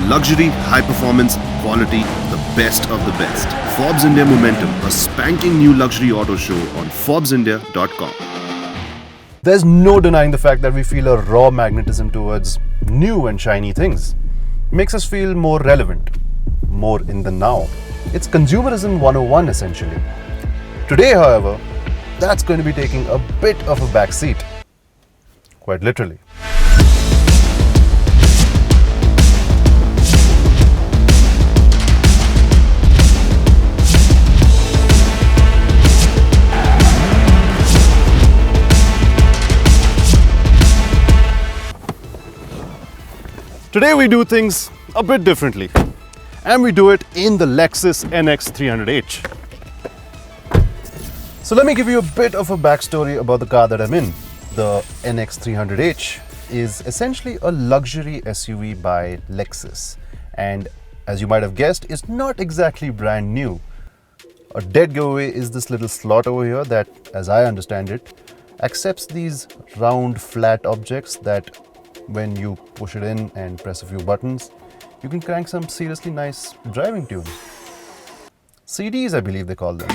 Luxury, high performance, quality, the best of the best. Forbes India Momentum, a spanking new luxury auto show on ForbesIndia.com. There's no denying the fact that we feel a raw magnetism towards new and shiny things. Makes us feel more relevant, more in the now. It's consumerism 101 essentially. Today, however, that's going to be taking a bit of a backseat. Quite literally. Today we do things a bit differently, and we do it in the Lexus NX 300h. So let me give you a bit of a backstory about the car that I'm in. The NX 300h is essentially a luxury SUV by Lexus, and as you might have guessed, it's not exactly brand new. A dead giveaway is this little slot over here that, as I understand it, accepts these round flat objects that when you push it in and press a few buttons, you can crank some seriously nice driving tunes. CDs, I believe they call them.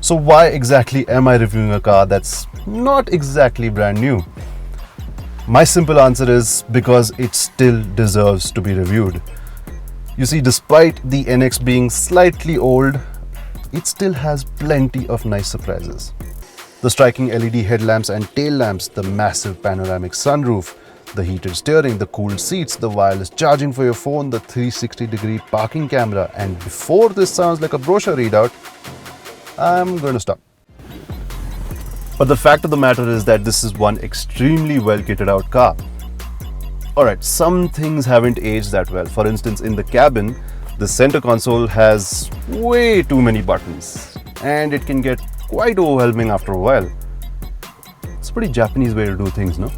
So why exactly am I reviewing a car that's not exactly brand new? My simple answer is because it still deserves to be reviewed. You see, despite the NX being slightly old, it still has plenty of nice surprises. The striking LED headlamps and tail lamps, the massive panoramic sunroof, the heated steering, the cooled seats, the wireless charging for your phone, the 360-degree parking camera, and before this sounds like a brochure readout, I'm going to stop. But the fact of the matter is that this is one extremely well kitted out car. Alright, some things haven't aged that well. For instance, in the cabin, the center console has way too many buttons, and it can get quite overwhelming after a while. It's a pretty Japanese way to do things, no?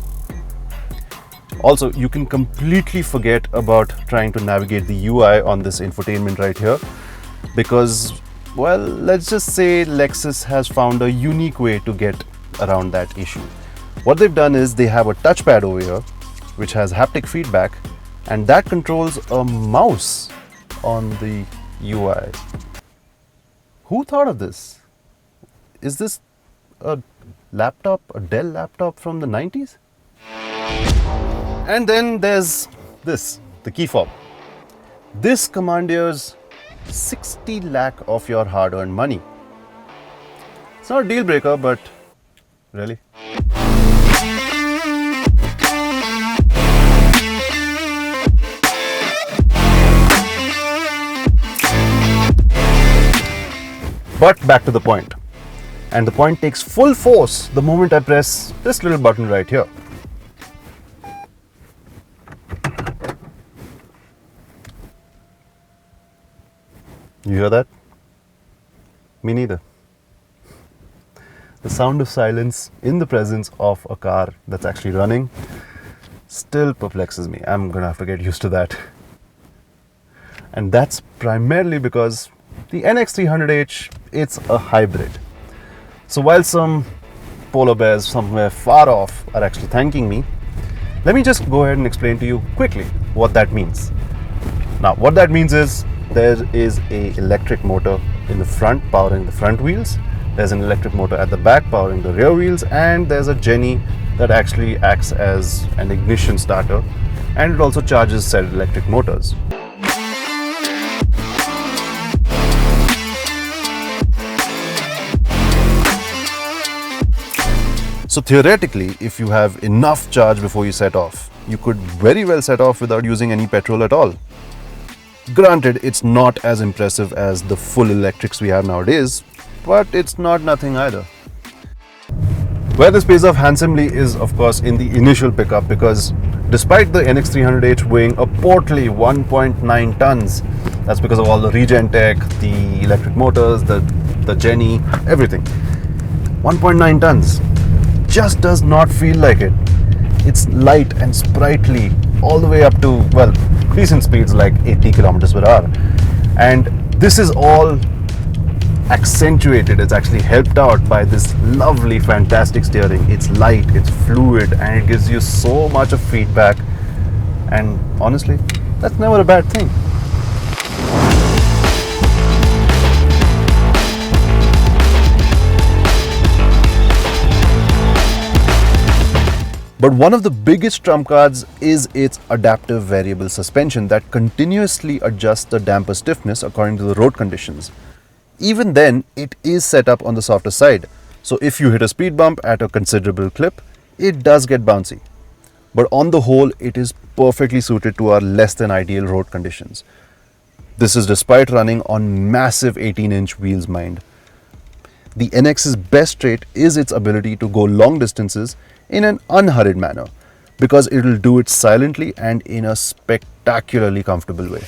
Also, you can completely forget about trying to navigate the UI on this infotainment right here because, well, let's just say Lexus has found a unique way to get around that issue. What they've done is they have a touchpad over here which has haptic feedback, and that controls a mouse on the UI. Who thought of this? Is this a laptop, a Dell laptop from the 90s? And then there's this, the key fob. This commandeers 60 lakh of your hard-earned money. It's not a deal breaker, but really. But back to the point. And the point takes full force the moment I press this little button right here. You hear that? Me neither. The sound of silence in the presence of a car that's actually running still perplexes me. I'm gonna have to get used to that. And that's primarily because the NX 300h, it's a hybrid. So while some polar bears somewhere far off are actually thanking me, let me just go ahead and explain to you quickly what that means. Now, what that means is there is an electric motor in the front powering the front wheels, there's an electric motor at the back powering the rear wheels, and there's a Jenny that actually acts as an ignition starter, and it also charges said electric motors. So theoretically, if you have enough charge before you set off, you could very well set off without using any petrol at all. Granted, it's not as impressive as the full electrics we have nowadays, but it's not nothing either. Where this pays off handsomely is, of course, in the initial pickup, because despite the NX 300h weighing a portly 1.9 tons, that's because of all the regen tech, the electric motors, the Jenny, everything. 1.9 tons. Just does not feel like it. It's light and sprightly all the way up to, well, decent speeds like 80 kilometers per hour. And this is all accentuated, it's actually helped out by this lovely, fantastic steering. It's light, it's fluid, and it gives you so much of feedback. And honestly, that's never a bad thing. But one of the biggest trump cards is its adaptive variable suspension that continuously adjusts the damper stiffness according to the road conditions. Even then, it is set up on the softer side. So if you hit a speed bump at a considerable clip, it does get bouncy. But on the whole, it is perfectly suited to our less than ideal road conditions. This is despite running on massive 18-inch wheels, mind. The NX's best trait is its ability to go long distances in an unhurried manner, because it will do it silently and in a spectacularly comfortable way.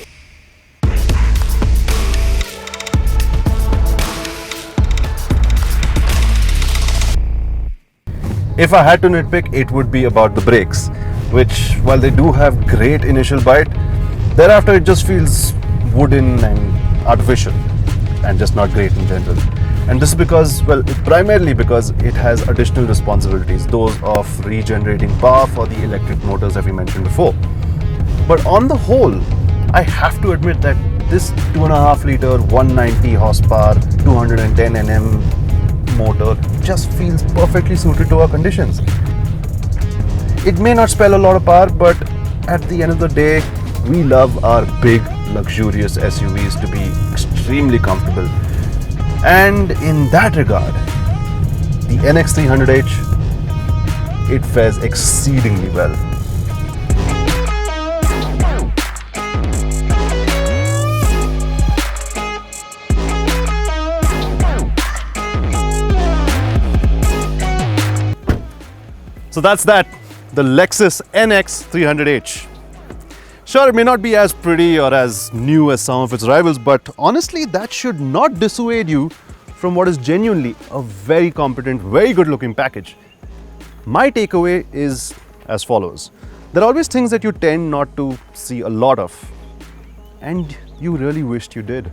If I had to nitpick, it would be about the brakes, which, while they do have great initial bite, thereafter it just feels wooden and artificial and just not great in general. And this is because, well, primarily because it has additional responsibilities, those of regenerating power for the electric motors that we mentioned before. But on the whole, I have to admit that this 2.5 liter, 190 horsepower, 210 Nm motor just feels perfectly suited to our conditions. It may not spell a lot of power, but at the end of the day, we love our big, luxurious SUVs to be extremely comfortable. And in that regard, the NX 300h, it fares exceedingly well. So that's that, the Lexus NX 300h. Sure, it may not be as pretty or as new as some of its rivals, but honestly, that should not dissuade you from what is genuinely a very competent, very good looking package. My takeaway is as follows. There are always things that you tend not to see a lot of, and you really wished you did.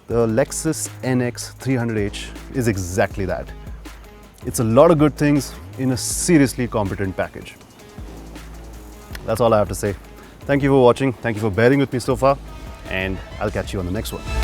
The Lexus NX 300h is exactly that. It's a lot of good things in a seriously competent package. That's all I have to say. Thank you for watching. Thank you for bearing with me so far, and I'll catch you on the next one.